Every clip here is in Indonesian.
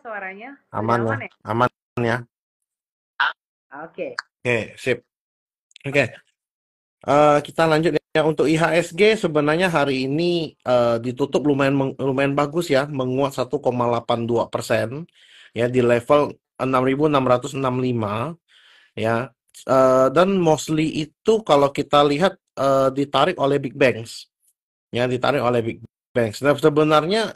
suaranya? Sudah Aman ya, aman ya? aman ya. Oke. Oke, sip. Oke, kita lanjut ya. Untuk IHSG sebenarnya hari ini ditutup lumayan bagus ya, menguat 1,82% ya di level 6.665 ya. Dan mostly itu kalau kita lihat ditarik oleh big banks ya, ditarik oleh big banks. Nah, sebenarnya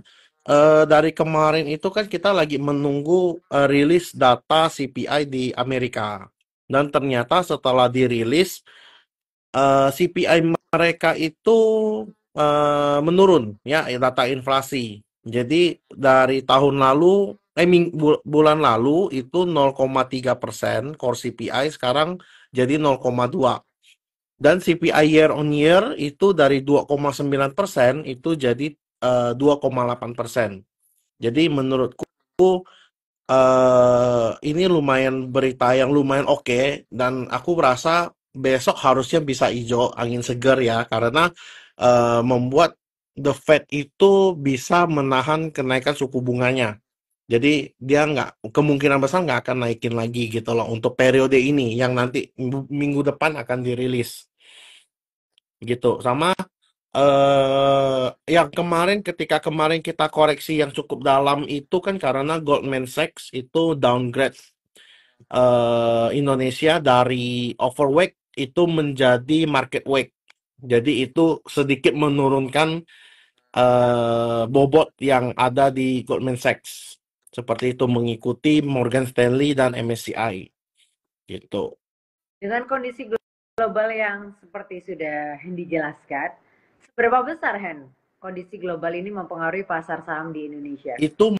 dari kemarin itu kan kita lagi menunggu rilis data CPI di Amerika. Dan ternyata setelah dirilis CPI mereka itu menurun ya, data inflasi. Jadi dari tahun lalu bulan lalu itu 0,3% core CPI, sekarang jadi 0,2. Dan CPI year on year itu dari 2,9% itu jadi 2,8%. Jadi menurutku ini lumayan berita yang lumayan oke, dan aku rasa besok harusnya bisa hijau angin segar ya, karena membuat The Fed itu bisa menahan kenaikan suku bunganya. Jadi dia kemungkinan besar nggak akan naikin lagi gitu loh untuk periode ini yang nanti minggu depan akan dirilis gitu. Sama yang ketika kemarin kita koreksi yang cukup dalam itu kan karena Goldman Sachs itu downgrade Indonesia dari overweight itu menjadi market weight. Jadi itu sedikit menurunkan bobot yang ada di Goldman Sachs. Seperti itu mengikuti Morgan Stanley dan MSCI gitu. Dengan kondisi global yang seperti sudah dijelaskan, seberapa besar Hen kondisi global ini mempengaruhi pasar saham di Indonesia? Itu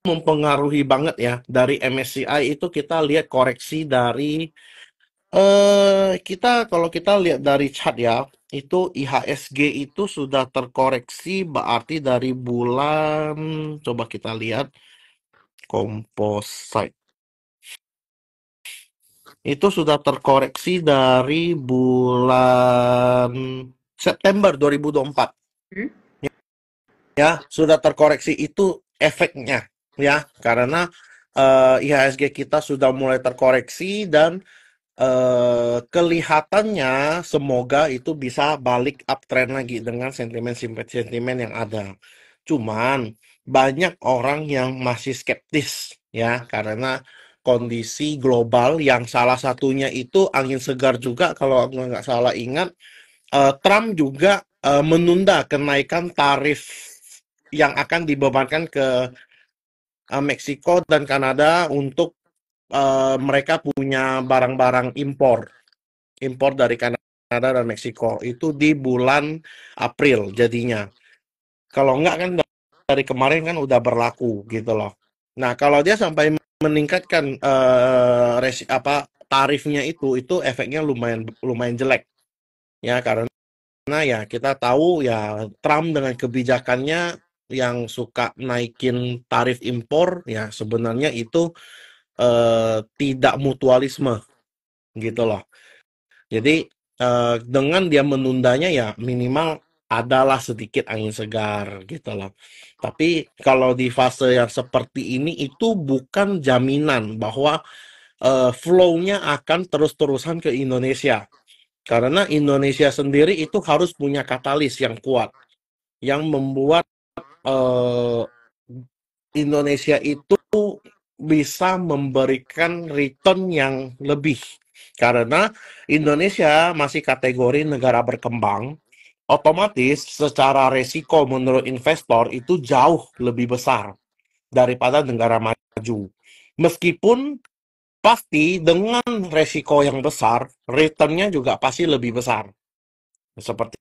mempengaruhi banget ya. Dari MSCI itu kita lihat koreksi dari kalau kita lihat dari chart ya, itu IHSG itu sudah terkoreksi berarti dari bulan, coba kita lihat composite. Itu sudah terkoreksi dari bulan September 2024 Hmm? ya, sudah terkoreksi. Itu efeknya ya, karena IHSG kita sudah mulai terkoreksi, dan kelihatannya semoga itu bisa balik uptrend lagi dengan sentimen-sentimen yang ada. Cuman banyak orang yang masih skeptis ya, karena kondisi global yang salah satunya itu angin segar juga, kalau aku nggak salah ingat Trump juga menunda kenaikan tarif yang akan dibebankan ke Meksiko dan Kanada untuk mereka punya barang-barang impor dari Kanada dan Meksiko itu di bulan April jadinya. Kalau enggak kan dari kemarin kan udah berlaku gitu loh. Nah, kalau dia sampai meningkatkan tarifnya itu efeknya lumayan lumayan jelek ya, karena ya kita tahu ya Trump dengan kebijakannya yang suka naikin tarif impor ya, sebenarnya itu tidak mutualisme gitu loh. Jadi dengan dia menundanya ya minimal adalah sedikit angin segar gitu loh. Tapi kalau di fase yang seperti ini itu bukan jaminan bahwa flow-nya akan terus-terusan ke Indonesia. Karena Indonesia sendiri itu harus punya katalis yang kuat yang membuat eh, Indonesia itu bisa memberikan return yang lebih. Karena Indonesia masih kategori negara berkembang, otomatis secara resiko menurut investor itu jauh lebih besar daripada negara maju. Meskipun pasti dengan resiko yang besar, returnnya juga pasti lebih besar. Seperti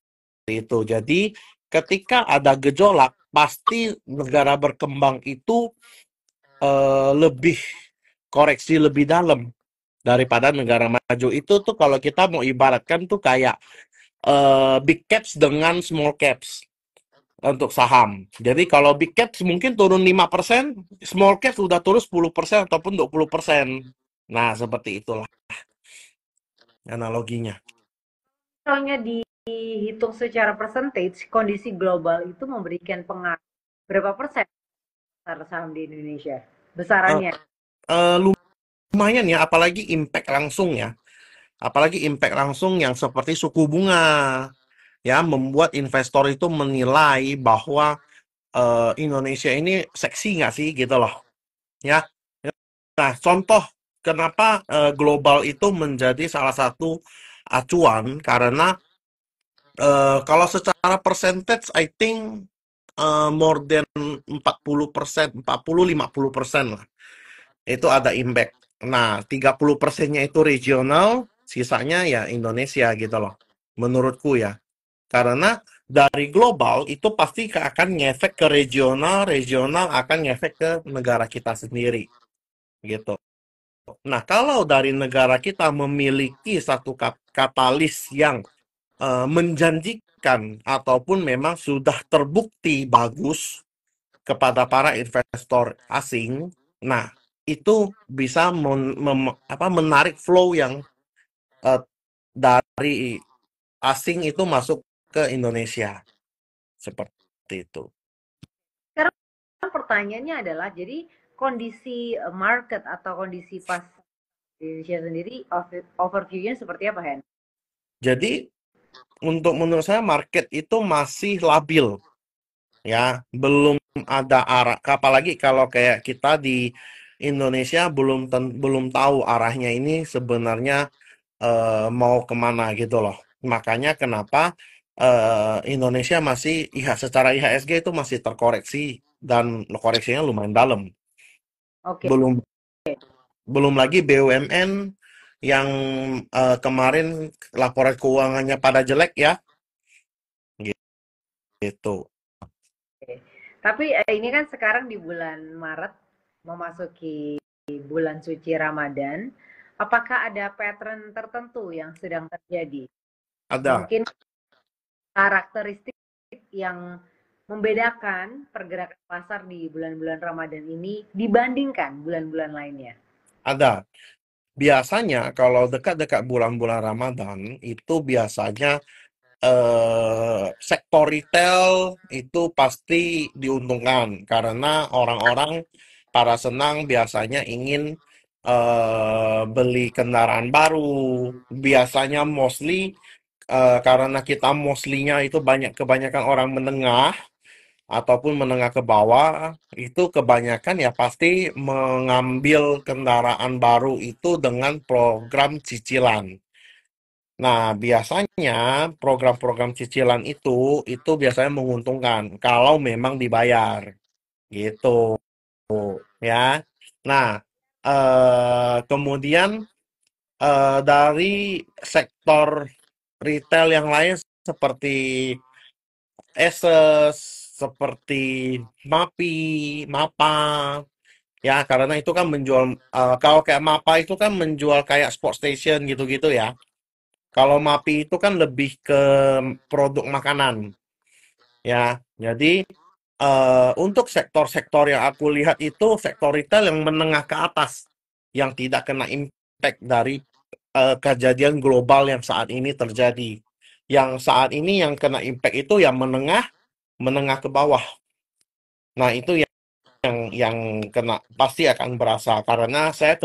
itu. Jadi ketika ada gejolak, pasti negara berkembang itu lebih koreksi lebih dalam daripada negara maju. Itu tuh kalau kita mau ibaratkan tuh kayak big caps dengan small caps untuk saham. Jadi kalau big caps mungkin turun 5%, small caps udah turun 10% ataupun 20%. Nah, seperti itulah analoginya. Misalnya dihitung secara percentage, kondisi global itu memberikan pengaruh berapa persen pasar saham di Indonesia? Eh, besarannya? Lumayan ya, apalagi impact langsung yang seperti suku bunga, ya membuat investor itu menilai bahwa Indonesia ini seksi nggak sih gitu loh, ya. Nah, contoh kenapa global itu menjadi salah satu acuan karena kalau secara percentage, I think more than 40%, 40-50% lah. Itu ada impact. Nah, 30%-nya itu regional, sisanya ya Indonesia gitu loh. Menurutku ya. Karena dari global itu pasti akan ngefek ke regional, regional akan ngefek ke negara kita sendiri gitu. Nah, kalau dari negara kita memiliki satu katalis yang menjanjikan ataupun memang sudah terbukti bagus kepada para investor asing, nah itu bisa menarik flow yang eh, dari asing itu masuk ke Indonesia seperti itu. Sekarang pertanyaannya adalah, jadi kondisi market atau kondisi pas di Indonesia sendiri, overview-nya seperti apa, Hen? Jadi menurut saya market itu masih labil ya, belum ada arah. Apalagi kalau kayak kita di Indonesia belum tahu arahnya ini sebenarnya mau kemana gitu loh. Makanya kenapa Indonesia masih secara IHSG itu masih terkoreksi dan koreksinya lumayan dalam. Oke. Belum belum lagi BUMN yang kemarin laporan keuangannya pada jelek ya, gitu. Tapi ini kan sekarang di bulan Maret memasuki bulan suci Ramadan. Apakah ada pattern tertentu yang sedang terjadi? Ada, Mungkin karakteristik yang membedakan pergerakan pasar di bulan-bulan Ramadan ini dibandingkan bulan-bulan lainnya. ada. Biasanya kalau dekat-dekat bulan-bulan Ramadan itu biasanya sektor retail itu pasti diuntungkan karena orang-orang para senang biasanya ingin beli kendaraan baru. Biasanya mostly karena kita mostly-nya itu kebanyakan orang menengah ataupun menengah ke bawah, itu kebanyakan ya pasti mengambil kendaraan baru itu dengan program cicilan. Nah, biasanya program-program cicilan itu biasanya menguntungkan kalau memang dibayar, gitu ya. Nah, kemudian dari sektor retail yang lain seperti Asus, seperti MAPI, MAPA, ya karena itu kan menjual, kalau kayak MAPA itu kan menjual kayak sport station gitu-gitu ya. Kalau MAPI itu kan lebih ke produk makanan, ya. Jadi untuk sektor-sektor yang aku lihat itu sektor retail yang menengah ke atas, yang tidak kena impact dari kejadian global yang saat ini terjadi. Yang saat ini yang kena impact itu yang menengah, menengah ke bawah. Nah, itu yang kena pasti akan berasa karena saya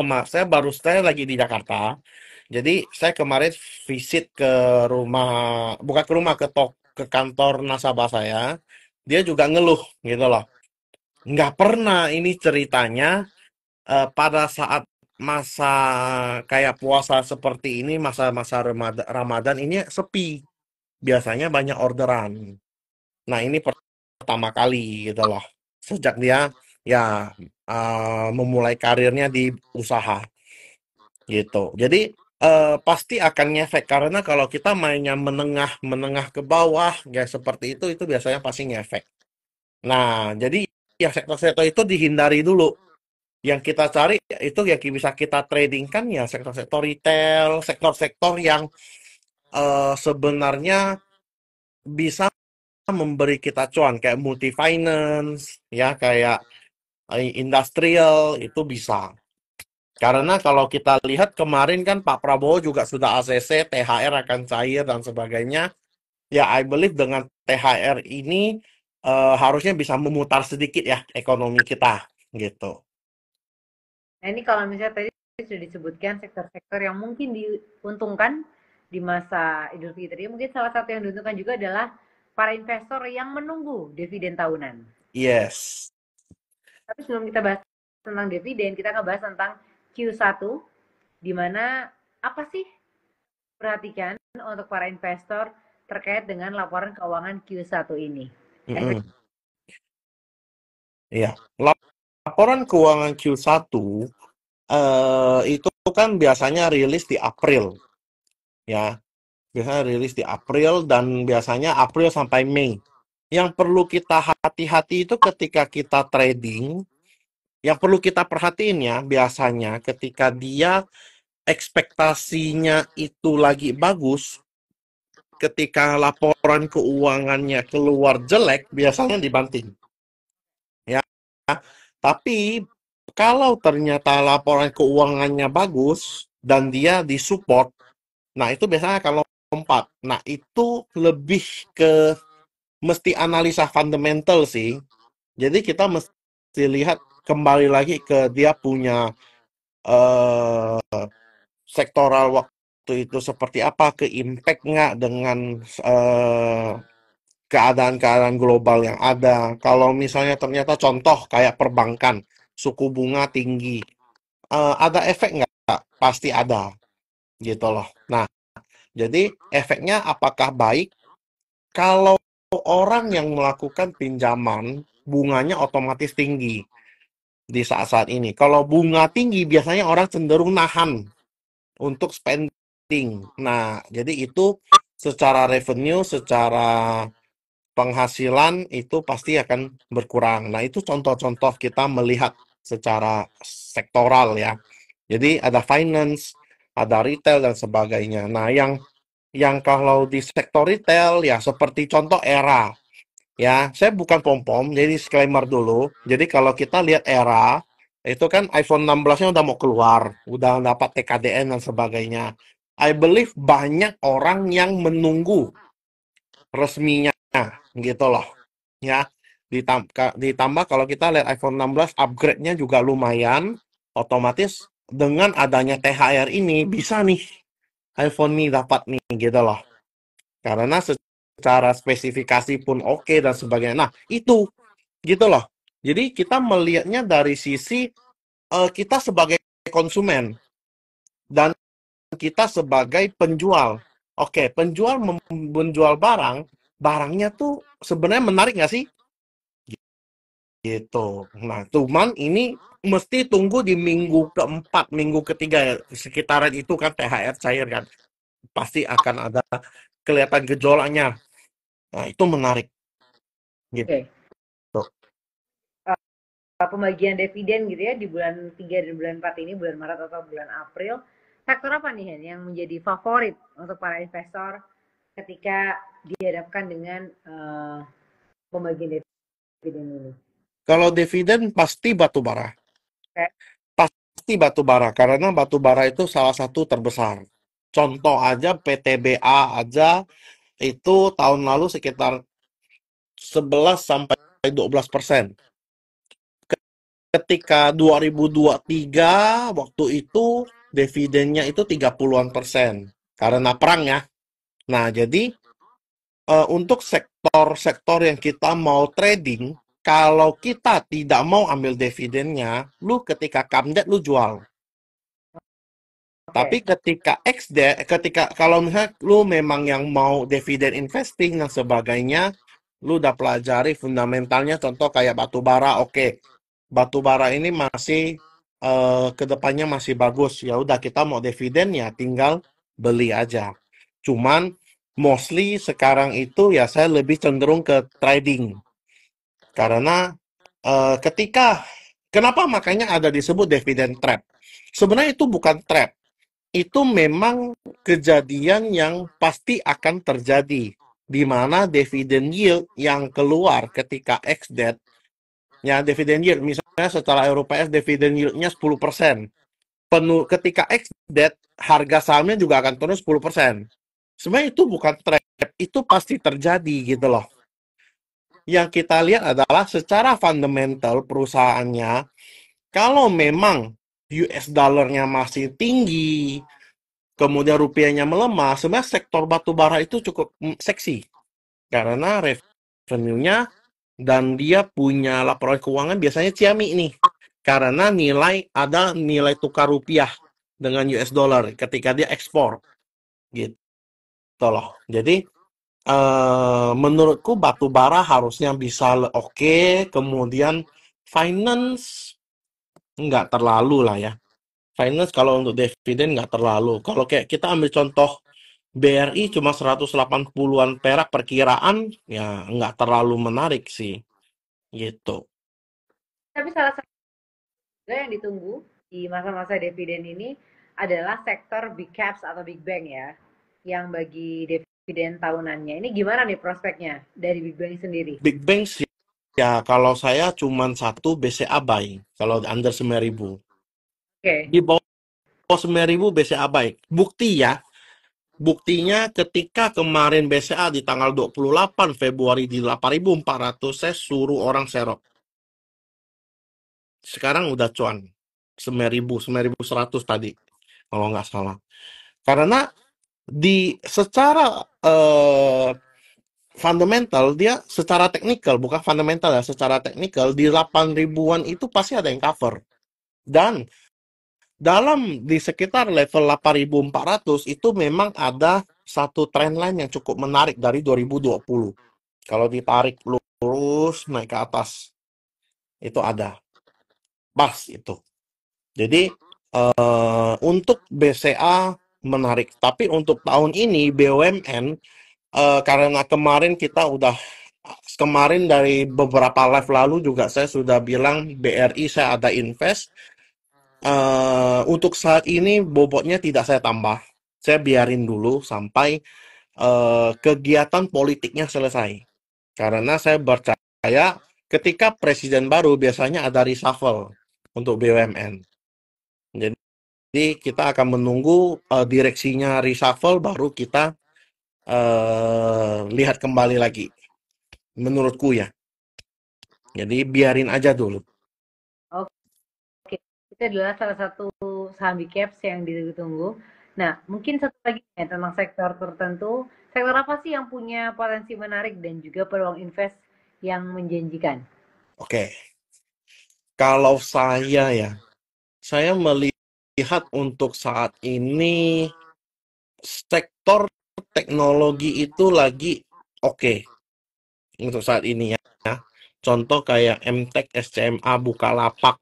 lagi di Jakarta. Jadi saya kemarin visit ke rumah, bukan ke rumah, ke kantor nasabah saya. Dia juga ngeluh gitu loh. Nggak pernah ini ceritanya pada saat masa kayak puasa seperti ini, masa-masa Ramadan ini sepi. Biasanya banyak orderan. Nah, ini pertama kali gitu loh. Sejak dia ya memulai karirnya di usaha gitu. Jadi pasti akan ngefek karena kalau kita mainnya menengah ke bawah ya seperti itu biasanya pasti ngefek. Nah, jadi ya sektor-sektor itu dihindari dulu. Yang kita cari itu yang bisa kita trading kan ya sektor-sektor retail, sektor-sektor yang sebenarnya bisa memberi kita cuan kayak multi finance ya kayak industrial itu bisa. Karena kalau kita lihat kemarin kan Pak Prabowo juga sudah ACC, THR akan cair dan sebagainya. Ya, I believe dengan THR ini harusnya bisa memutar sedikit ya ekonomi kita gitu. Nah, ini kalau misalnya tadi sudah disebutkan sektor-sektor yang mungkin diuntungkan di masa Idul Fitri, mungkin salah satu yang diuntungkan juga adalah para investor yang menunggu dividen tahunan. Yes. Tapi sebelum kita bahas tentang dividen, kita akan bahas tentang Q1, di mana apa sih perhatikan untuk para investor terkait dengan laporan keuangan Q1 ini. Efek. Iya. Laporan keuangan Q1 itu kan biasanya rilis di April, ya. Biasanya rilis di April dan biasanya April sampai Mei. Yang perlu kita hati-hati itu ketika kita trading, yang perlu kita perhatiin ya, biasanya ketika dia ekspektasinya itu lagi bagus, ketika laporan keuangannya keluar jelek, biasanya dibanting. Ya. Tapi kalau ternyata laporan keuangannya bagus dan dia disupport, nah itu biasanya akan lompat. Nah itu lebih ke mesti analisa fundamental sih. Jadi kita mesti lihat kembali lagi ke dia punya sektoral waktu itu seperti apa, ke impact nggak dengan keadaan-keadaan global yang ada. Kalau misalnya ternyata contoh kayak perbankan, suku bunga tinggi, ada efek nggak? Pasti ada, gitu loh. Nah, jadi efeknya apakah baik? Kalau orang yang melakukan pinjaman, bunganya otomatis tinggi di saat-saat ini. Kalau bunga tinggi, biasanya orang cenderung nahan untuk spending. Nah, jadi itu secara revenue, secara penghasilan itu pasti akan berkurang. Nah, itu contoh-contoh kita melihat secara sektoral ya. Jadi ada finance, ada retail dan sebagainya. Nah, yang kalau di sektor retail ya seperti contoh Era. Ya, saya bukan pom-pom, jadi disclaimer dulu. Jadi kalau kita lihat Era, itu kan iPhone 16-nya udah mau keluar, udah dapat TKDN dan sebagainya. I believe banyak orang yang menunggu resminya gitu loh. Ya, ditambah kalau kita lihat iPhone 16 upgrade-nya juga lumayan, otomatis dengan adanya THR ini bisa nih iPhone nih dapat nih gitu loh. Karena secara spesifikasi pun oke dan sebagainya. Nah, itu gitu loh. Jadi kita melihatnya dari sisi kita sebagai konsumen dan kita sebagai penjual. Oke, penjual menjual barang, barangnya tuh sebenarnya menarik nggak sih? Gitu. Nah, cuman ini mesti tunggu di minggu keempat, minggu ketiga ya, sekitaran itu kan THR cair kan. Pasti akan ada kelihatan gejolaknya. Nah, itu menarik gitu. Oke. Pembagian dividen gitu ya di bulan 3 dan bulan 4 ini, bulan Maret atau bulan April, sektor apa nih Hen yang menjadi favorit untuk para investor ketika dihadapkan dengan pembagian dividen ini? Kalau dividen pasti batu bara. Oke. Pasti batu bara karena batu bara itu salah satu terbesar. Contoh aja PTBA aja itu tahun lalu sekitar 11 sampai 12%. Ketika 2023 waktu itu dividennya itu 30-an% karena perang ya. Nah, jadi untuk sektor-sektor yang kita mau trading, kalau kita tidak mau ambil dividennya, lu ketika come debt lu jual. Tapi Oke. ketika ketika kalau misalnya lu memang yang mau dividen investing dan sebagainya, lu udah pelajari fundamentalnya, contoh kayak batu bara, oke. Batu bara ini masih kedepannya masih bagus. Ya udah kita mau dividen ya tinggal beli aja. Cuman mostly sekarang itu ya saya lebih cenderung ke trading. Karena kenapa makanya ada disebut dividen trap? Sebenarnya itu bukan trap, itu memang kejadian yang pasti akan terjadi, di mana dividen yield yang keluar ketika ex-debt, ya dividen yield, misalnya secara Eropa dividen yield-nya 10%. Ketika ex-debt, harga sahamnya juga akan turun 10%. Sebenarnya itu bukan trap, itu pasti terjadi gitu loh. Yang kita lihat adalah secara fundamental perusahaannya, kalau memang US dollarnya masih tinggi, kemudian rupiahnya melemah, sebenarnya sektor batu bara itu cukup seksi karena revenue-nya dan dia punya laporan keuangan biasanya ciamik nih. Karena ada nilai tukar rupiah dengan US dollar ketika dia ekspor gitu loh. Jadi menurutku batu bara harusnya bisa oke, kemudian finance nggak terlalu lah ya. Finance kalau untuk dividen nggak terlalu. Kalau kayak kita ambil contoh BRI cuma 180-an perak perkiraan, ya nggak terlalu menarik sih, gitu. Tapi salah satu juga yang ditunggu di masa-masa dividen ini adalah sektor big caps atau big bank ya, yang bagi dividen tahunannya. Ini gimana nih prospeknya dari big bank sendiri? Big Bang sih, ya kalau saya cuma satu BCA buy, kalau under 9.000. Oke. Di bawah 9.000 BCA buy. Buktinya ketika kemarin BCA di tanggal 28 Februari di 8.400, saya suruh orang serok. Sekarang udah cuan 9.000, 9.100 tadi, kalau nggak salah. Karena secara fundamental, dia secara teknikal, bukan fundamental ya, secara teknikal di 8 ribuan itu pasti ada yang cover. Dan di sekitar level 8.400 itu memang ada satu trendline yang cukup menarik dari 2020. Kalau ditarik lurus naik ke atas, itu ada pas itu. Jadi untuk BCA menarik, tapi untuk tahun ini BUMN, karena kemarin dari beberapa live lalu juga saya sudah bilang BRI saya ada invest. Untuk saat ini bobotnya tidak saya tambah. Saya biarin dulu sampai kegiatan politiknya selesai. Karena saya percaya ketika presiden baru biasanya ada reshuffle untuk BUMN. Jadi kita akan menunggu direksinya reshuffle baru kita lihat kembali lagi. Menurutku ya. Jadi biarin aja dulu. Oke, itu adalah salah satu saham big caps yang ditunggu. Nah, mungkin satu lagi ya, tentang sektor tertentu. Sektor apa sih yang punya potensi menarik dan juga peluang invest yang menjanjikan? Oke, kalau saya melihat untuk saat ini sektor teknologi itu lagi oke untuk saat ini ya. Contoh kayak MTech, SCMA, Bukalapak,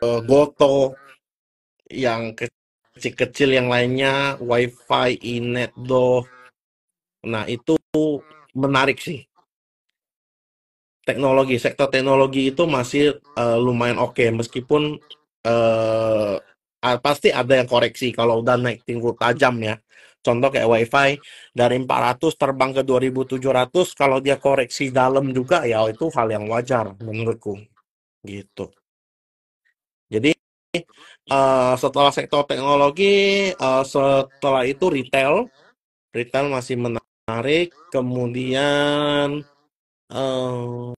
Goto, yang kecil-kecil yang lainnya, WiFi, Inetdo. Nah, itu menarik sih. Sektor teknologi itu masih lumayan oke, meskipun eh, pasti ada yang koreksi kalau udah naik tinggi tajam ya. Contoh kayak WiFi dari 400 terbang ke 2.700, kalau dia koreksi dalam juga ya itu hal yang wajar menurutku gitu. Jadi setelah sektor teknologi, setelah itu retail masih menarik, kemudian eh,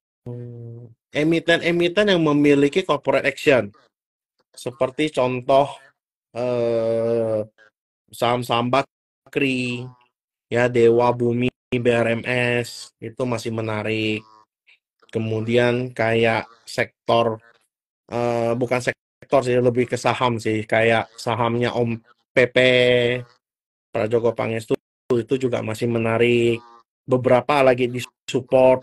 emiten-emiten yang memiliki corporate action, seperti contoh eh, saham-saham Bakri, ya Dewa Bumi, BRMS, itu masih menarik. Kemudian kayak bukan sektor sih, lebih ke saham sih, kayak sahamnya Om PP, Prajogo Pangestu, itu juga masih menarik. Beberapa lagi di support.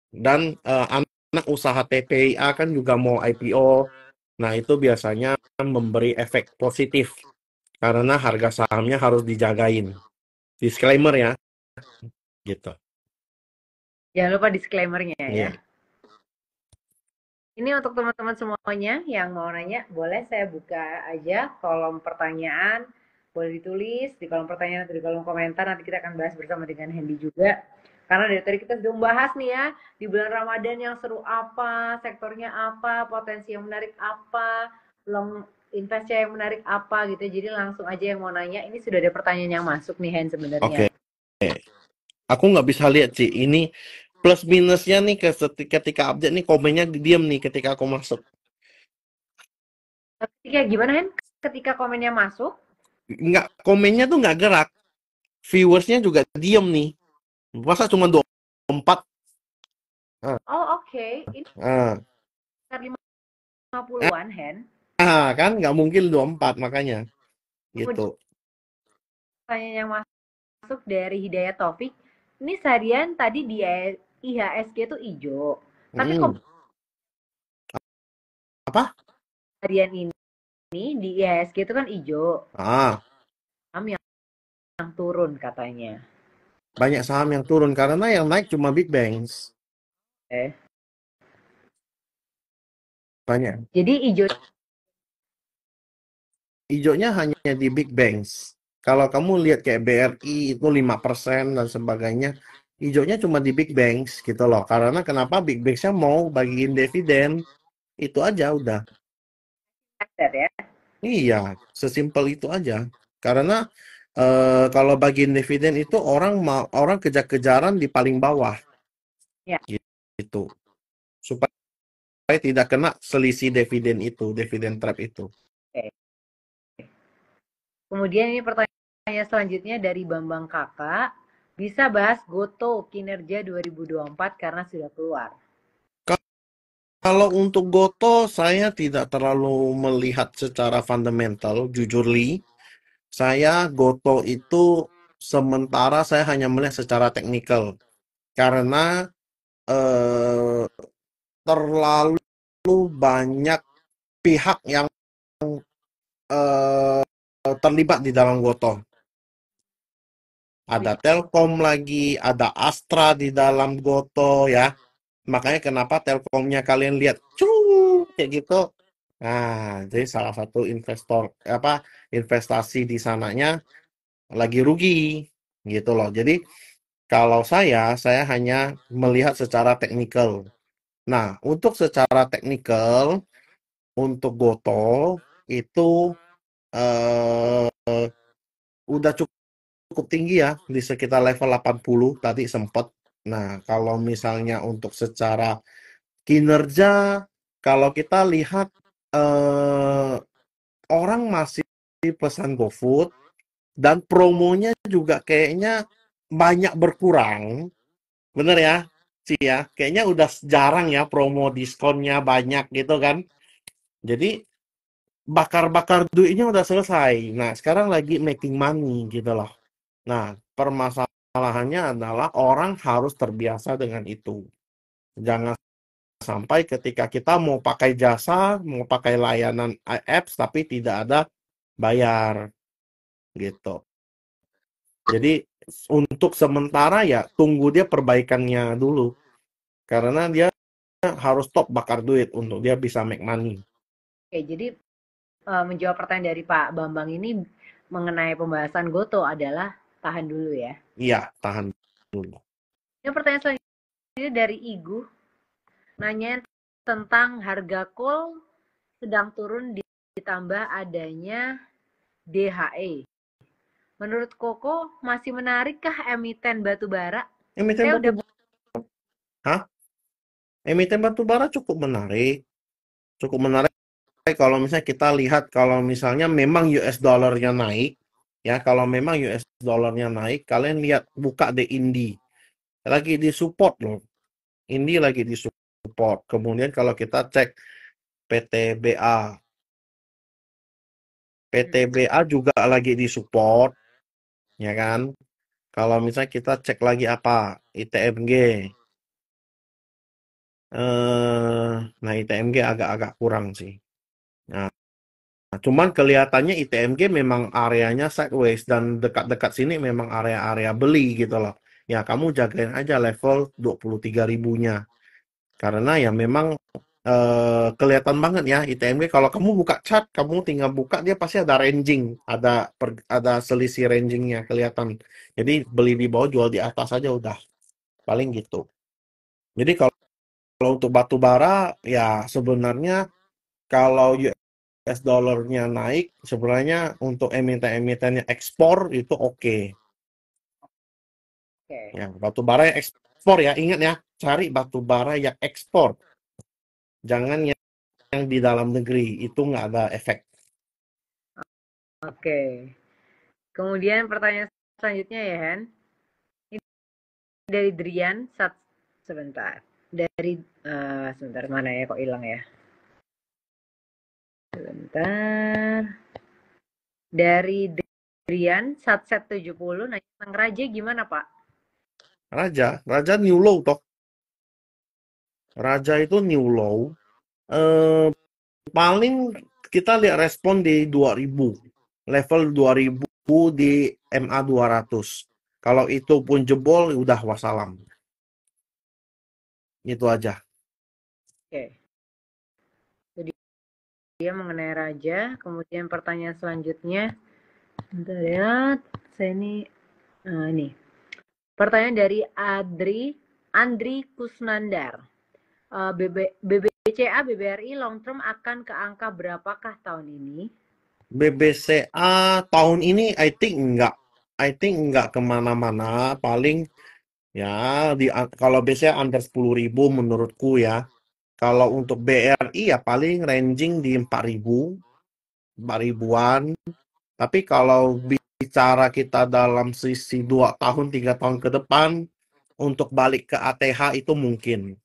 Dan anak usaha TPIA kan juga mau IPO. Nah, itu biasanya memberi efek positif karena harga sahamnya harus dijagain. Disclaimer ya, gitu. Jangan lupa disclaimer-nya ya. Iya. Ini untuk teman-teman semuanya yang mau nanya, boleh saya buka aja kolom pertanyaan. Boleh ditulis di kolom pertanyaan atau di kolom komentar. Nanti kita akan bahas bersama dengan Hendy juga. Karena dari tadi kita sudah membahas nih ya, di bulan Ramadan yang seru apa, sektornya apa, potensi yang menarik apa, peluang investasi yang menarik apa gitu. Jadi langsung aja yang mau nanya, ini sudah ada pertanyaan yang masuk nih Hen sebenarnya. Oke. Aku nggak bisa lihat sih. Ini plus minusnya nih ketika update nih komennya diam nih ketika aku masuk. Kayak gimana Hen? Ketika komennya masuk, Nggak, komennya tuh nggak gerak, viewersnya juga diem nih. Masa cuma 24? Ah, oh oke, ini ah, sekitar 50-an Hen. kan nggak mungkin 24 makanya gitu. Kemudian pertanyaan yang masuk dari Hidayat Taufik, ini seharian tadi di IHSG itu hijau. Tapi kok Mm, apa? harian ini di IHSG itu kan hijau. Ah, Saham yang turun katanya. banyak saham yang turun karena yang naik cuma big banks. Eh, Banyak. jadi hijau Hijaunya hanya di big banks. Kalau kamu lihat kayak BRI itu 5% dan sebagainya, hijaunya cuma di big banks gitu loh. Karena kenapa big banksnya mau bagiin dividen, itu aja udah. aset ya. Iya, sesimpel itu aja. Karena kalau bagiin dividen itu orang kejar-kejaran di paling bawah Ya, gitu. Supaya tidak kena selisih dividen itu, dividen trap itu. oke. Kemudian ini pertanyaan selanjutnya dari Bambang Kakak. Bisa bahas Goto kinerja 2024 karena sudah keluar. Kalau untuk Goto, saya tidak terlalu melihat secara fundamental, jujur Li. Saya Goto itu sementara saya hanya melihat secara teknikal. Karena eh, terlalu banyak pihak yang eh, terlibat di dalam Goto. Ada Telkom lagi, ada Astra di dalam Goto ya. Makanya kenapa Telkomnya kalian lihat kayak gitu. Nah, jadi salah satu investor apa investasi di sananya lagi rugi gitu loh. Jadi kalau saya hanya melihat secara teknikal. Nah, untuk secara teknikal untuk Goto itu eh, udah cukup tinggi ya di sekitar level 80 tadi sempat. Nah, kalau misalnya untuk secara kinerja, kalau kita lihat eh, orang masih pesan GoFood dan promonya juga kayaknya banyak berkurang. Bener ya? Sih ya, kayaknya udah jarang ya promo diskonnya banyak gitu kan. Jadi bakar-bakar duitnya udah selesai. Nah, sekarang lagi making money gitu loh. Nah, permasalahannya adalah orang harus terbiasa dengan itu. Jangan sampai ketika kita mau pakai jasa, mau pakai layanan apps, tapi tidak ada bayar gitu. Jadi untuk sementara ya tunggu dia perbaikannya dulu. Karena dia harus stop bakar duit untuk dia bisa make money. Oke, jadi menjawab pertanyaan dari Pak Bambang ini mengenai pembahasan Goto adalah tahan dulu ya. Iya, tahan dulu. Ini pertanyaan selanjutnya dari Igu, nanya tentang harga coal sedang turun ditambah adanya DHE. Menurut Koko masih menarikkah emiten batu bara? Emiten Saya batu, udah hah? Emiten batu bara cukup menarik. Cukup menarik kalau misalnya kita lihat kalau misalnya memang US dollarnya naik, ya kalau memang US dollarnya naik, kalian lihat buka deh Indi. Lagi di support loh. Indi lagi di support. Kemudian kalau kita cek PTBA. PTBA juga lagi di support, ya kan? Kalau misalnya kita cek lagi apa? ITMG. Nah ITMG agak-agak kurang sih. Nah, cuman kelihatannya ITMG memang areanya sideways dan dekat-dekat sini memang area-area beli gitu loh. Ya kamu jagain aja level 23 ribunya. Karena ya memang kelihatan banget ya ITMG kalau kamu buka chart, kamu tinggal buka dia pasti ada ranging, ada selisih rangingnya kelihatan. Jadi beli di bawah jual di atas aja udah paling gitu. Jadi kalau untuk batu bara ya sebenarnya kalau US dollarnya naik sebenarnya untuk emiten-emiten yang ekspor itu oke. oke. Ya, batu bara yang ekspor ya ingat ya cari batu bara yang ekspor jangan yang di dalam negeri itu nggak ada efek. Oke. Kemudian pertanyaan selanjutnya ya, Han. Ini dari Drian, sebentar. Dari sebentar mana ya kok hilang ya? Sebentar. Dari Drian, Satset 70 nanya tentang Raja gimana, Pak? Raja new low toh. Raja itu new low. Eh, paling kita lihat respon di 2000. Level 2000 di MA 200. Kalau itu pun jebol, udah wassalam. Itu aja. Oke. Jadi dia mengenai Raja. Kemudian pertanyaan selanjutnya. Bentar ya. Saya ini. Pertanyaan dari Andri Kusnandar. BBCA, BBRI long term akan ke angka berapakah tahun ini? BBCA tahun ini I think enggak kemana-mana. Paling ya kalau BCA under 10.000 menurutku ya. Kalau untuk BRI ya paling ranging di 4.000-an. Tapi kalau bicara kita dalam sisi 2 tahun, 3 tahun ke depan, untuk balik ke ATH itu mungkin.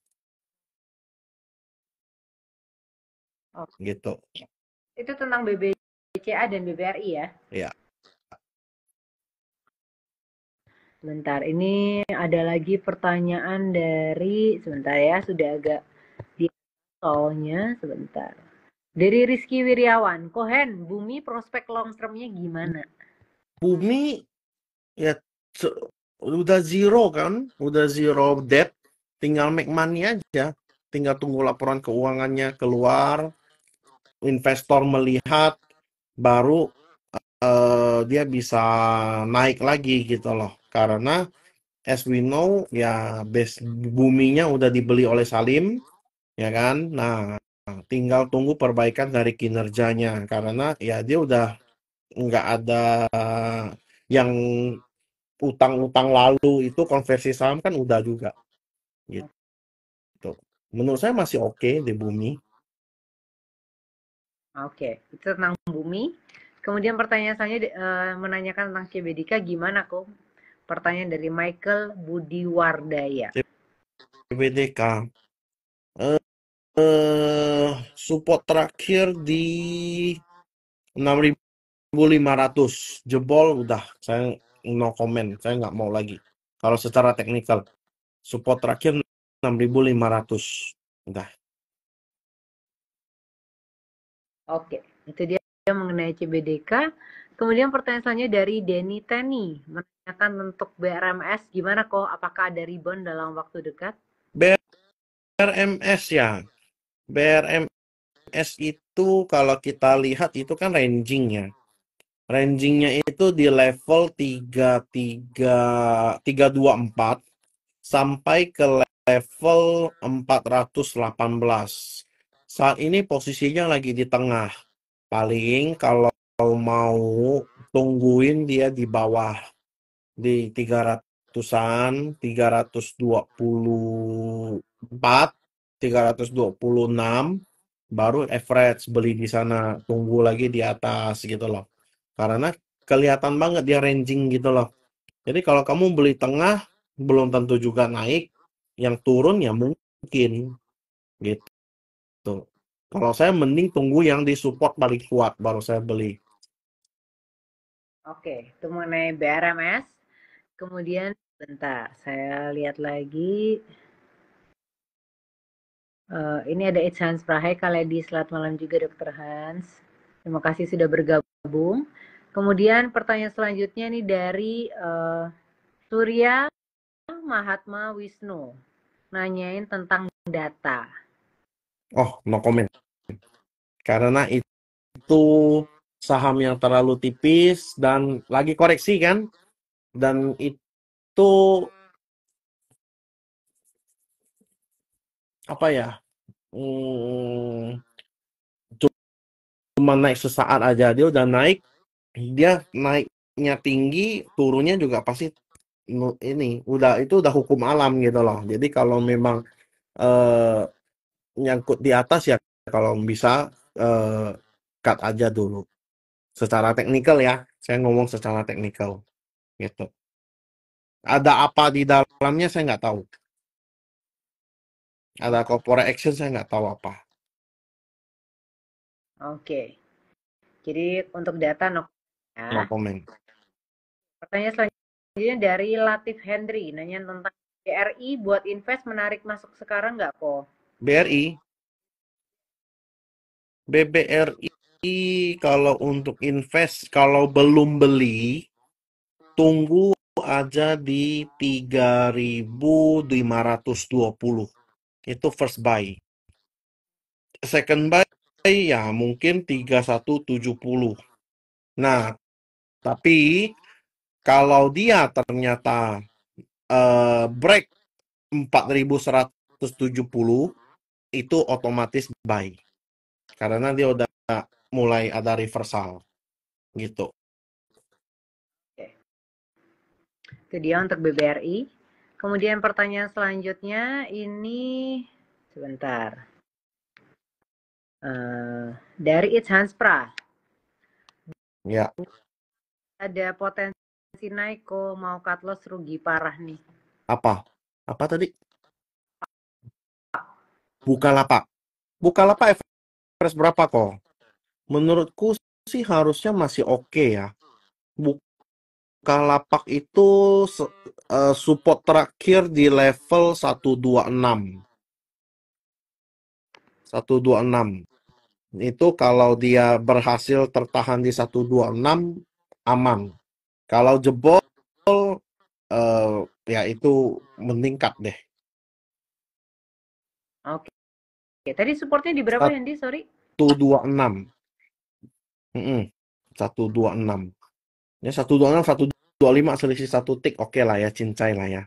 Oh, Gitu. itu tentang BBCA dan BBRI ya. Ya. Sebentar, ini ada lagi pertanyaan dari, sebentar ya, sudah agak di soalnya, sebentar. Dari Rizky Wiryawan, Kohen, Bumi prospek long termnya gimana? Bumi ya udah zero kan, udah zero debt, tinggal make money aja. Tinggal tunggu laporan keuangannya keluar, investor melihat, baru dia bisa naik lagi gitu loh. Karena as we know ya base buminya udah dibeli oleh Salim, ya kan. Nah, tinggal tunggu perbaikan dari kinerjanya karena ya dia udah nggak ada yang utang-utang lalu itu konversi saham kan udah juga gitu. Menurut saya masih oke di bumi. Oke, itu tentang Bumi. Kemudian pertanyaan selanjutnya menanyakan tentang CBDK gimana kok? Pertanyaan dari Michael Budiwardaya. CBDK support terakhir di 6.500 jebol udah saya no comment, saya nggak mau lagi. Kalau secara teknikal support terakhir 6.500 udah. Oke, itu dia mengenai CBDK. Kemudian pertanyaan selanjutnya dari Denny Teni menanyakan untuk BRMS gimana kok? Apakah ada rebound dalam waktu dekat? BRMS ya, BRMS itu kalau kita lihat itu kan rangingnya. Rangingnya itu di level 324 sampai ke level 418. Saat ini posisinya lagi di tengah. Paling kalau mau tungguin dia di bawah di 300-an, 324, 326 baru average beli di sana, tunggu lagi di atas gitu loh. Karena kelihatan banget dia ranging gitu loh. Jadi kalau kamu beli tengah belum tentu juga naik, yang turun ya mungkin gitu. Kalau saya mending tunggu yang di support paling kuat baru saya beli. Oke, itu mengenai BRMS. Kemudian bentar, saya lihat lagi. Ini ada It's Hans Prahay, Kaledi, selamat malam juga Dr. Hans. Terima kasih sudah bergabung. Kemudian pertanyaan selanjutnya nih dari Surya Mahatma Wisnu. Nanyain tentang data. Oh, no comment. Karena itu saham yang terlalu tipis dan lagi koreksi kan. Dan itu apa ya? Hmm, cuma naik sesaat aja dia udah naik. Dia naiknya tinggi, turunnya juga pasti ini itu udah hukum alam gitu loh. Jadi kalau memang eh, nyangkut di atas ya kalau bisa cut aja dulu. Secara teknikal ya, saya ngomong secara teknikal gitu. Ada apa di dalamnya saya nggak tahu. Ada corporate action saya nggak tahu apa. Oke. Jadi untuk data no No ya. comment. Pertanyaan selanjutnya dari Latif Hendri, nanya tentang BRI buat invest menarik masuk sekarang nggak kok? BRI, BBRI kalau untuk invest, kalau belum beli, tunggu aja di 3.520. Itu first buy. Second buy ya mungkin 3.170. Nah, tapi kalau dia ternyata break 4.170 itu otomatis buy. Karena dia udah mulai ada reversal gitu. Oke. Itu dia untuk BBRI. Kemudian pertanyaan selanjutnya ini sebentar. Dari It's Hanspra. Ya, Ada potensi naik kok, mau cut loss rugi parah nih. apa? Apa tadi? Bukalapak. Bukalapak average berapa kok? Menurutku sih harusnya masih oke ya. Bukalapak itu support terakhir di level 126. 126. Itu kalau dia berhasil tertahan di 126 aman. Kalau jebol ya itu meningkat deh. Oke. Tadi supportnya di berapa Hendy? Sorry. 126. 126. Ya 126 125 selisih 1 tick oke lah ya, cincai lah ya.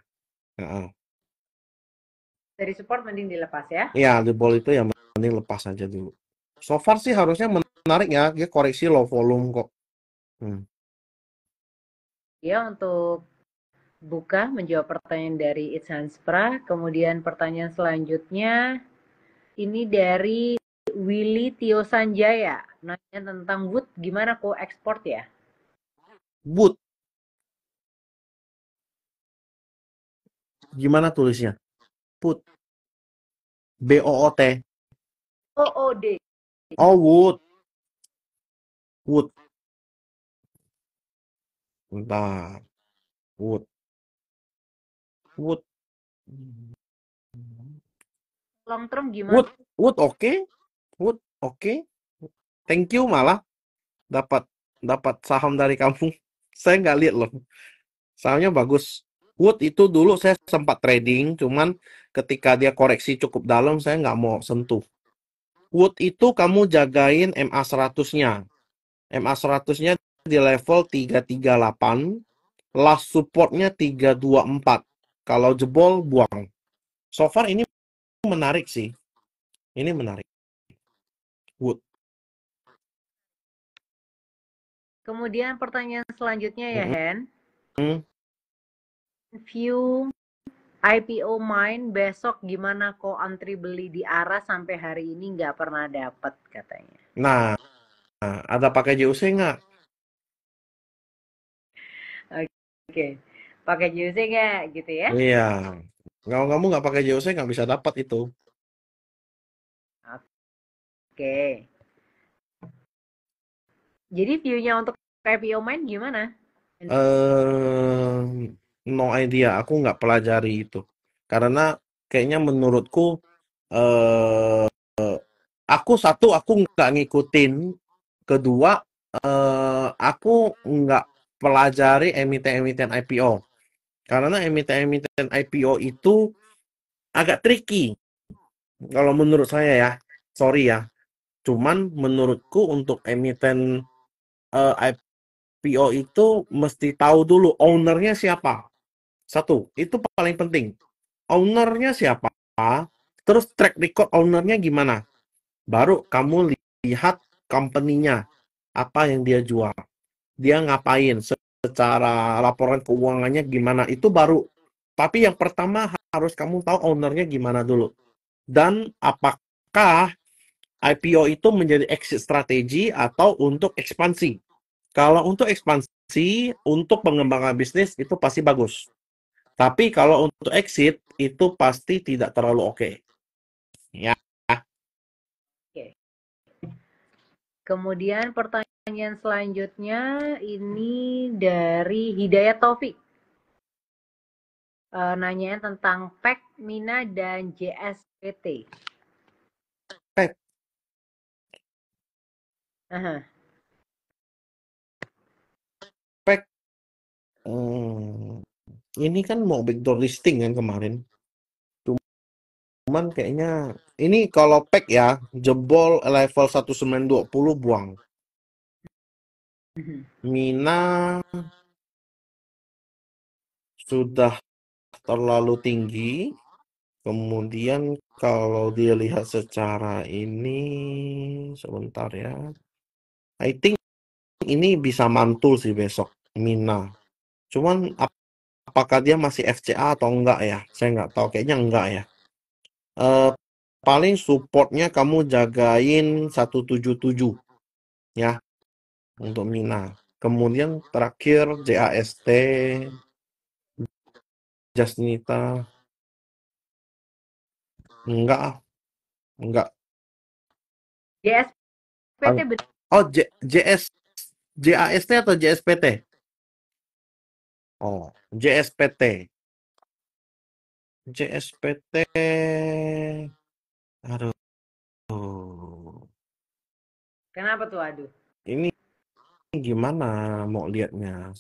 Dari support mending dilepas ya. Iya, jebol itu ya mending lepas aja dulu. So far sih harusnya menarik ya, dia koreksi low volume kok. Ya, untuk buka menjawab pertanyaan dari It's Hanspra. Kemudian pertanyaan selanjutnya ini dari Willy Tio Sanjaya, nanya tentang wood gimana kok ekspor ya? Boot, gimana tulisnya? Put, BOOT. OOD. Oh, wood. Wood. Bentar. Wood. Wood. Long term gimana? Wood. Wood oke. Wood oke. Thank you malah dapat dapat saham dari kamu. Saya nggak lihat loh. Sahamnya bagus. Wood itu dulu saya sempat trading, cuman ketika dia koreksi cukup dalam, saya nggak mau sentuh. Wood itu kamu jagain MA 100-nya. MA 100-nya di level 338, last supportnya 324. Kalau jebol, buang. So far ini menarik sih. Ini menarik. Wood. Kemudian pertanyaan selanjutnya ya, Mm-mm. Hen. View IPO Mine besok gimana kok antri beli di arah sampai hari ini nggak pernah dapat katanya. Nah, ada pakai JUC nggak? Oke, pakai JUC nggak gitu ya? Iya. Kalau kamu nggak pakai JUC nggak bisa dapat itu. Oke. Jadi view-nya untuk IPO Mine gimana? No idea. Aku nggak pelajari itu. Karena kayaknya menurutku eh aku nggak ngikutin. Kedua, aku nggak pelajari emiten-emiten IPO. Karena emiten-emiten IPO itu agak tricky. Kalau menurut saya ya, sorry ya. Cuman menurutku untuk emiten IPO itu mesti tahu dulu ownernya siapa. Satu, itu paling penting. Ownernya siapa? Terus track record ownernya gimana? Baru kamu lihat company-nya, apa yang dia jual. Dia ngapain, secara laporan keuangannya gimana, itu baru. Tapi yang pertama harus kamu tahu ownernya gimana dulu. Dan apakah IPO itu menjadi exit strategi atau untuk ekspansi. Kalau untuk ekspansi, untuk pengembangan bisnis itu pasti bagus. Tapi kalau untuk exit itu pasti tidak terlalu oke. Ya, Oke. Kemudian pertanyaan selanjutnya ini dari Hidayat Taufik. Nanyain tentang PEC, Mina, dan JSPT. PEC. Aha. PEC. Ini kan mau backdoor listing kan kemarin. Cuman kayaknya ini kalau PEC ya, jebol level 1920 buang. Mina sudah terlalu tinggi. Kemudian kalau dilihat secara ini, sebentar ya. I think ini bisa mantul sih besok, Mina. Cuman apakah dia masih FCA atau enggak ya? Saya nggak tahu, kayaknya enggak ya. Eh, paling supportnya kamu jagain 177 ya untuk Mina. Kemudian terakhir JAST, Jasnita, enggak, enggak. JSPT benar. Oh, JS, JAST atau JSPT? Oh, JSPT. JSPT. Aduh. Kenapa tuh, aduh? Ini gimana mau lihatnya?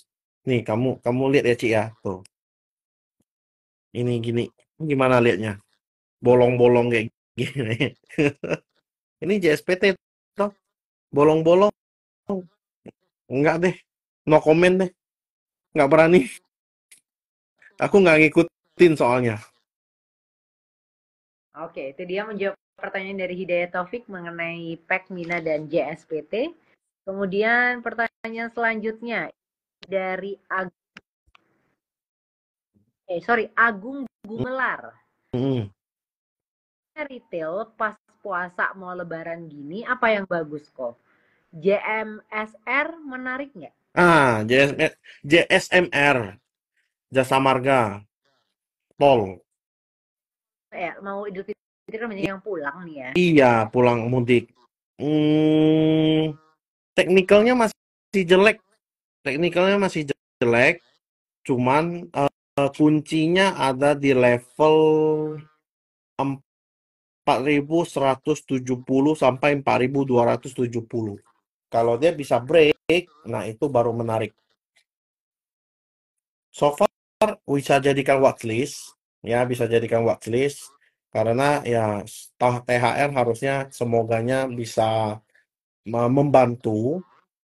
Nih, kamu lihat ya, Ci ya. Tuh. Ini gini. Gimana lihatnya? Bolong-bolong kayak gini. Ini JSPT toh. Bolong-bolong. Enggak deh. No comment deh. Nggak berani. Aku nggak ngikutin soalnya. Oke, itu dia menjawab pertanyaan dari Hidayat Taufik mengenai PEC, Mina, dan JSPT. Kemudian pertanyaan selanjutnya dari Agung Gumelar. Mm. Retail pas puasa mau lebaran gini apa yang bagus kok? JMSR menarik nggak? JSMR. Jasa Marga. Tol. Mau Idul Fitri kan banyak yang pulang nih ya. Iya, pulang mudik. Hmm, teknikalnya masih jelek. Teknikalnya masih jelek. Cuman kuncinya ada di level 4.170 sampai 4.270. Kalau dia bisa break, nah itu baru menarik. So far bisa jadikan watchlist, ya bisa jadikan watchlist karena ya THR harusnya semoganya bisa membantu.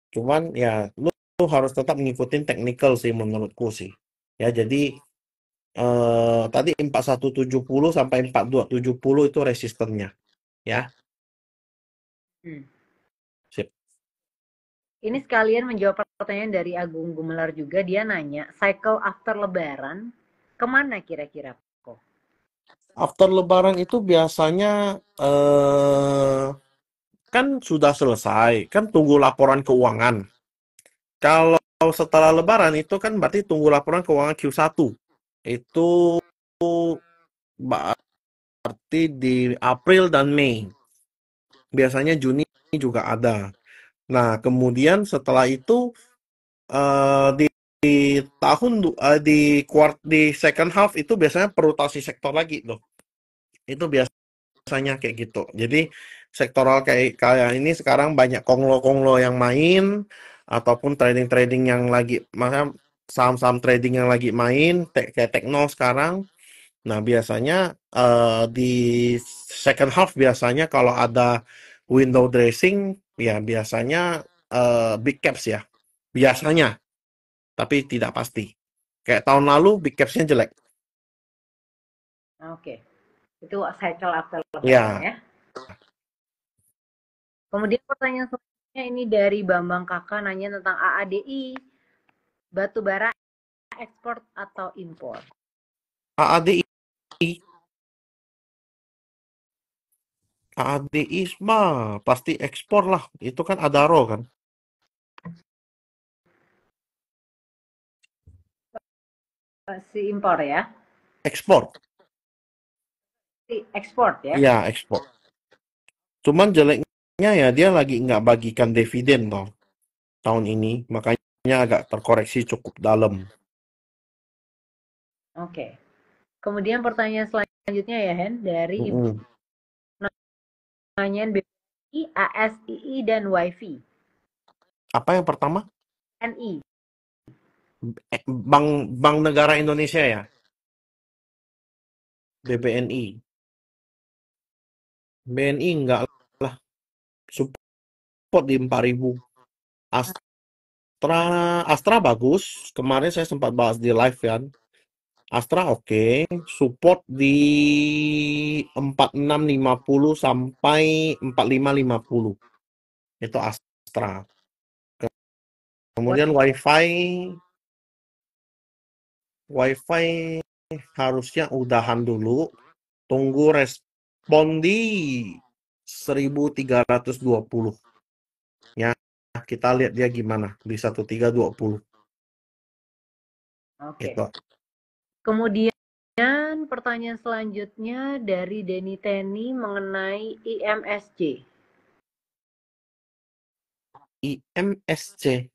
Cuman ya lu harus tetap ngikutin technical sih menurutku sih. Ya jadi tadi 4170 sampai 4270 itu resistennya, ya. Hmm. Sip. Ini sekalian menjawab pertanyaan dari Agung Gumelar juga. Dia nanya, cycle after lebaran kemana kira-kira kok? After lebaran itu biasanya kan sudah selesai, kan tunggu laporan keuangan. Kalau setelah lebaran itu kan berarti tunggu laporan keuangan Q1. Itu berarti di April dan Mei. Biasanya Juni juga ada. Nah, kemudian setelah itu di di second half itu biasanya perotasi sektor lagi loh. Itu biasanya kayak gitu. Jadi sektoral kayak kayak ini sekarang banyak konglo-konglo yang main ataupun trading-trading yang lagi makanya saham-saham trading yang lagi main kayak Tekno sekarang. Nah, biasanya di second half biasanya kalau ada window dressing ya biasanya big caps ya. Biasanya, tapi tidak pasti. Kayak tahun lalu big capsnya jelek. Oke, itu cycle after lebaran Ya, ya. Kemudian pertanyaan selanjutnya ini dari Bambang Kakak nanya tentang AADI, batu bara ekspor atau impor? AADI, AADI mah pasti ekspor lah. Itu kan Adaro kan. Si impor ya, Ekspor. si ekspor ya. Iya, ekspor. Cuman jeleknya ya dia lagi nggak bagikan dividen toh tahun ini, makanya agak terkoreksi cukup dalam. Oke. Kemudian pertanyaan selanjutnya ya Hen dari Ibu Mm-mm. nanyain BBI, ASII dan WiFi. Apa yang pertama? NI. Bank Bank Negara Indonesia ya, BBNI. BNI enggak lah, support di 4.000. Astra Astra bagus. Kemarin saya sempat bahas di live kan. Astra oke, support di 4650 sampai 4550. Itu Astra. Kemudian WiFi harusnya udahan dulu. Tunggu respon di 1320. Ya, kita lihat dia gimana di 1320. Oke. Itu Kemudian pertanyaan selanjutnya dari Denny Teni mengenai IMSC. IMSC.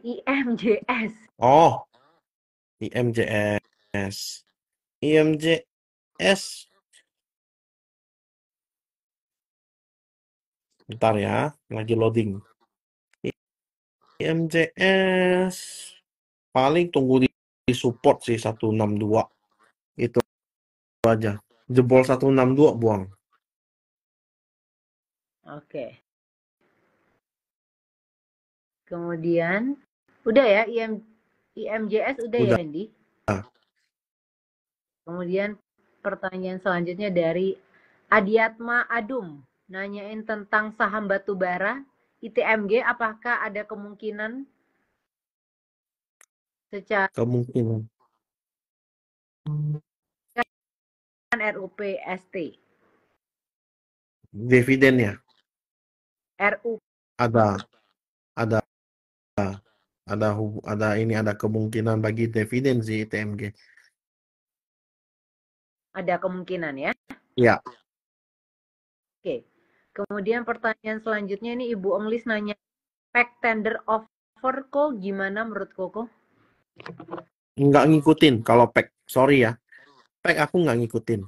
IMJS. Oh, IMJS. IMJS. Bentar ya, lagi loading. IMJS. Paling tunggu di support sih 162. Itu aja. Jebol 162 buang. Oke. Kemudian udah ya IMJS udah ya Udah. Hendy. Kemudian pertanyaan selanjutnya dari Adiatma Adum nanyain tentang saham batubara ITMG, apakah ada kemungkinan secara Kemungkinan. RUPST Dividen ya. RU Ada. Ada. Ada kemungkinan bagi dividen sih ITMG. ada kemungkinan ya. Ya. Oke. Kemudian pertanyaan selanjutnya ini Ibu Englis nanya pack tender offer kok gimana menurut Koko? Nggak ngikutin kalau pack. Sorry ya. Pack aku nggak ngikutin.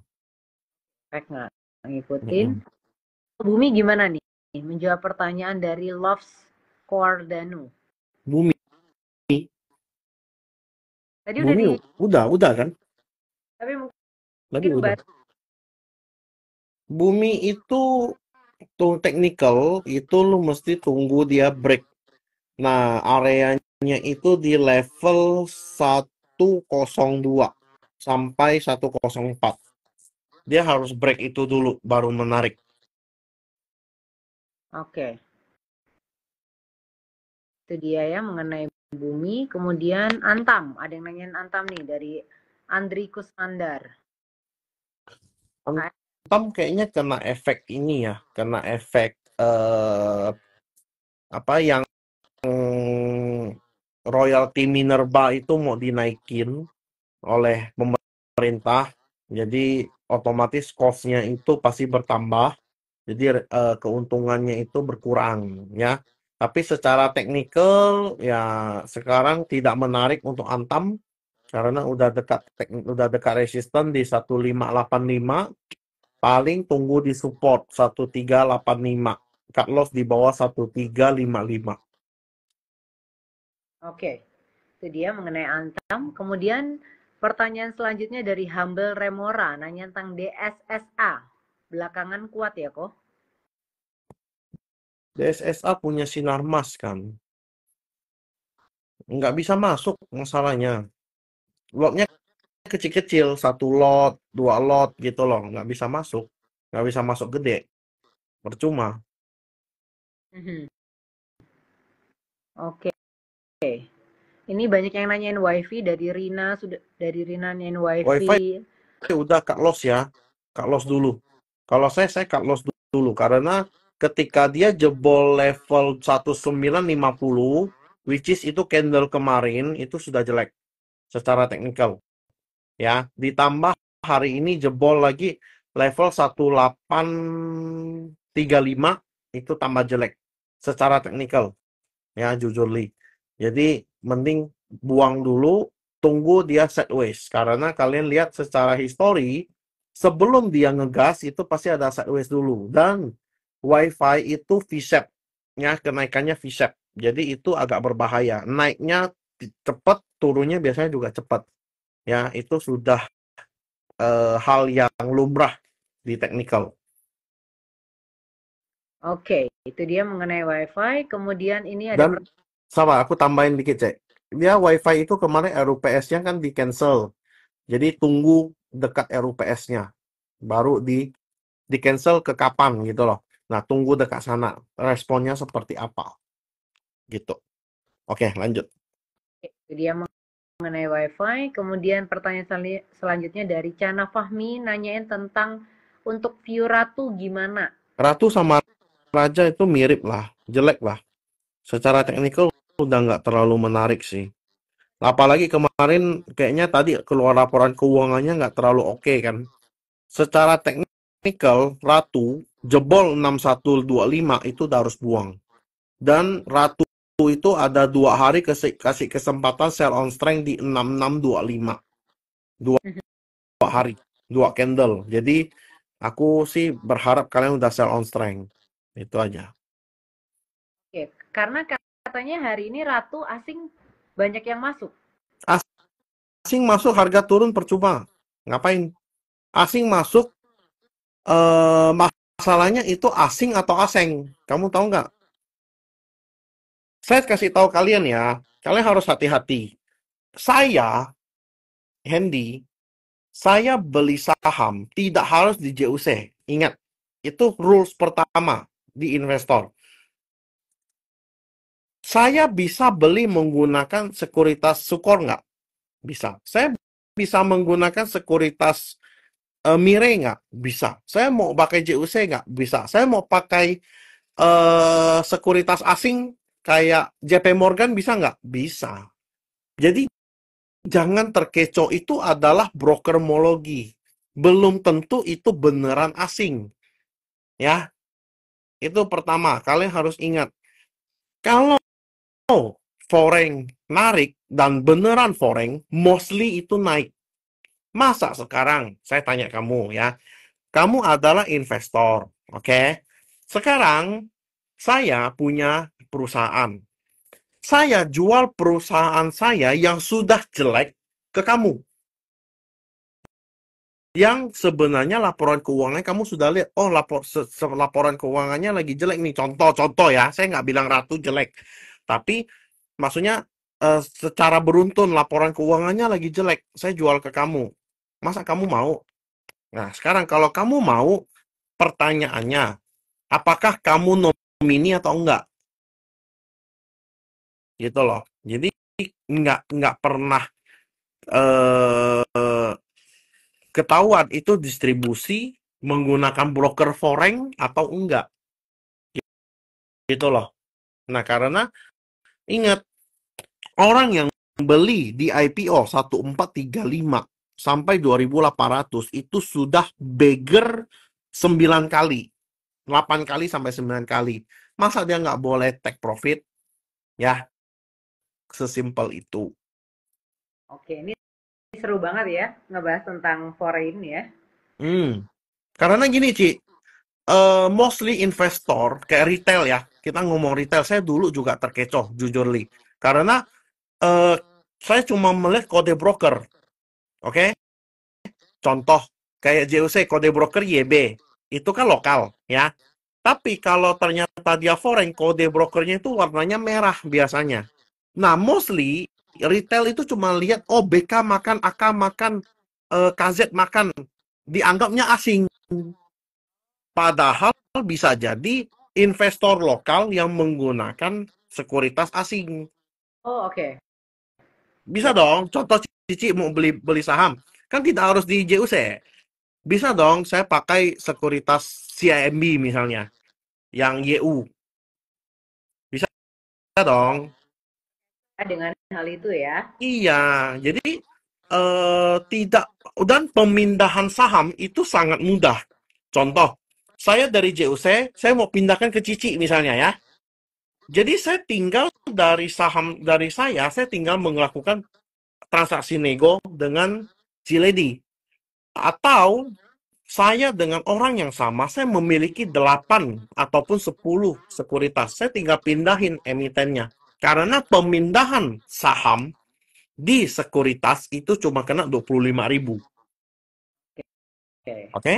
Pack nggak ngikutin. Mm-mm. Bumi gimana nih? Menjawab pertanyaan dari Loves Cordanu. Bumi. Tadi udah Bumi udah kan? tapi Tadi mungkin udah. Bumi itu tuh technical itu lu mesti tunggu dia break. Nah, areanya itu di level 102 sampai 104. Dia harus break itu dulu baru menarik. Oke. Itu dia ya mengenai bumi. Kemudian Antam, ada yang nanyain Antam nih dari Andri Kusnandar. Antam kayaknya kena efek ini ya, kena efek apa yang royalti Minerba itu mau dinaikin oleh pemerintah, jadi otomatis cost-nya itu pasti bertambah, jadi keuntungannya itu berkurang ya. Tapi secara teknikal ya sekarang tidak menarik untuk Antam karena udah dekat resisten di 1585, paling tunggu di support 1385, cut loss di bawah 1355. Oke. Itu dia mengenai Antam. Kemudian pertanyaan selanjutnya dari Humble Remora nanya tentang DSSA. Belakangan kuat ya kok? DSSA punya Sinarmas kan, nggak bisa masuk masalahnya. Lotnya kecil-kecil, 1 lot, 2 lot gitu loh, nggak bisa masuk gede, percuma. Oke. Ini banyak yang nanyain WiFi dari Rina, sudah dari Rina nanyain WiFi WiFi. udah cut loss ya, cut loss dulu. Kalau saya cut loss dulu karena ketika dia jebol level 1950 which is itu candle kemarin itu sudah jelek secara teknikal. Ya, ditambah hari ini jebol lagi level 1835 itu tambah jelek secara teknikal. Ya, jujur Li. Jadi mending buang dulu, tunggu dia sideways karena kalian lihat secara histori sebelum dia ngegas itu pasti ada sideways dulu dan WiFi itu V-shape ya, kenaikannya V-shape. Jadi itu agak berbahaya. Naiknya cepat, turunnya biasanya juga cepat. Ya, itu sudah hal yang lumrah di teknikal. Oke, itu dia mengenai WiFi. Kemudian ini ada Dan sama, aku tambahin dikit, Cek. Dia WiFi itu kemarin RUPS-nya kan di cancel. Jadi tunggu dekat RUPS-nya. Baru di cancel ke kapan gitu loh. Nah, tunggu dekat sana. Responnya seperti apa. Gitu. Oke, lanjut. itu dia mengenai WiFi. Kemudian pertanyaan selanjutnya dari Cana Fahmi nanyain tentang untuk view Ratu gimana? Ratu sama Raja itu mirip lah. Jelek lah. Secara teknikal udah nggak terlalu menarik sih. Apalagi kemarin kayaknya tadi keluar laporan keuangannya nggak terlalu oke kan. Secara teknikal, Ratu jebol 6125 itu udah harus buang. Dan Ratu itu ada 2 hari kasih kesempatan sell on strength di 6625. Dua hari, 2 candle. Jadi aku sih berharap kalian udah sell on strength. Itu aja. Oke, karena katanya hari ini Ratu asing banyak yang masuk. Asing masuk harga turun percuma. Ngapain? Asing masuk masalahnya itu asing atau aseng. Kamu tahu nggak? Saya kasih tahu kalian ya, kalian harus hati-hati. Saya, Hendy, saya beli saham tidak harus di JUC. Ingat, itu rules pertama di investor. Saya bisa beli menggunakan sekuritas Sukor nggak? Bisa. Saya bisa menggunakan sekuritas Mire nggak? Bisa. Saya mau pakai JUC nggak? Bisa. Saya mau pakai sekuritas asing kayak JP Morgan bisa nggak? Bisa. Jadi jangan terkecoh, itu adalah brokermologi. Belum tentu itu beneran asing. Ya, itu pertama. Kalian harus ingat. Kalau foreign narik dan beneran foreign, mostly itu naik. Masa sekarang, saya tanya kamu ya, kamu adalah investor, oke? Sekarang, saya punya perusahaan. Saya jual perusahaan saya yang sudah jelek ke kamu. Yang sebenarnya laporan keuangannya kamu sudah lihat, oh laporan keuangannya lagi jelek nih. Contoh ya, saya nggak bilang Ratu jelek. Tapi maksudnya secara beruntun laporan keuangannya lagi jelek. Saya jual ke kamu. Masa kamu mau? Nah, sekarang kalau kamu mau, pertanyaannya, apakah kamu nomini atau enggak? Gitu loh. Jadi nggak pernah eh ketahuan itu distribusi menggunakan broker foreign atau enggak. Gitu loh. Nah, karena ingat, orang yang beli di IPO 1435 sampai 2800 itu sudah beggar 9 kali. 8 kali sampai 9 kali. Masa dia nggak boleh take profit? Ya, sesimpel itu. Oke, ini seru banget ya ngebahas tentang foreign ya. Karena gini, Ci, mostly investor kayak retail ya. Kita ngomong retail, saya dulu juga terkecoh, jujur Li. Karena eh, saya cuma melihat kode broker. Oke? Contoh kayak JOC kode broker YB. Itu kan lokal ya. Tapi kalau ternyata dia foreign, kode brokernya itu warnanya merah biasanya. Nah, mostly retail itu cuma lihat, oh BK makan, AK makan, KZ makan. Dianggapnya asing. Padahal bisa jadi investor lokal yang menggunakan sekuritas asing. Oh, oke. Bisa Yap. dong, contoh Cici mau beli saham, kan tidak harus di JUC. Bisa dong, saya pakai sekuritas CIMB misalnya, yang YU. Bisa dong. dengan hal itu ya. Iya, jadi tidak, dan pemindahan saham itu sangat mudah. Contoh, saya dari JUC, saya mau pindahkan ke Cici misalnya ya. Jadi saya tinggal dari saham dari saya tinggal melakukan transaksi nego dengan Ciledi. Atau saya dengan orang yang sama, saya memiliki 8 ataupun 10 sekuritas. Saya tinggal pindahin emitennya. Karena pemindahan saham di sekuritas itu cuma kena 25.000. Oke. Oke?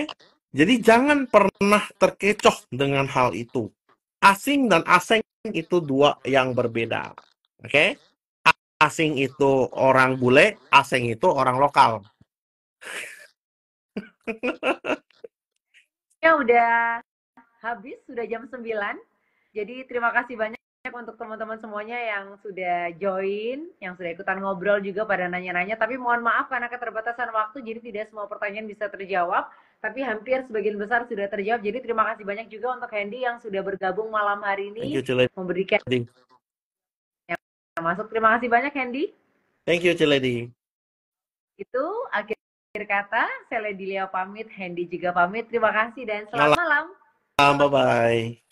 Jadi jangan pernah terkecoh dengan hal itu. Asing dan asing itu dua yang berbeda. Oke? Asing itu orang bule, asing itu orang lokal. Ya udah habis, sudah jam 9. Jadi terima kasih banyak untuk teman-teman semuanya yang sudah join, yang sudah ikutan ngobrol juga pada nanya-nanya. Tapi mohon maaf karena keterbatasan waktu, jadi tidak semua pertanyaan bisa terjawab. Tapi hampir sebagian besar sudah terjawab. Jadi terima kasih banyak juga untuk Hendy yang sudah bergabung malam hari Thank ini, you, Ciledi. memberikan yang masuk. Terima kasih banyak Hendy. Thank you, Ciledi. Itu akhir kata, saya Lady Leo pamit, Hendy juga pamit. Terima kasih dan selamat Malam, malam. bye-bye.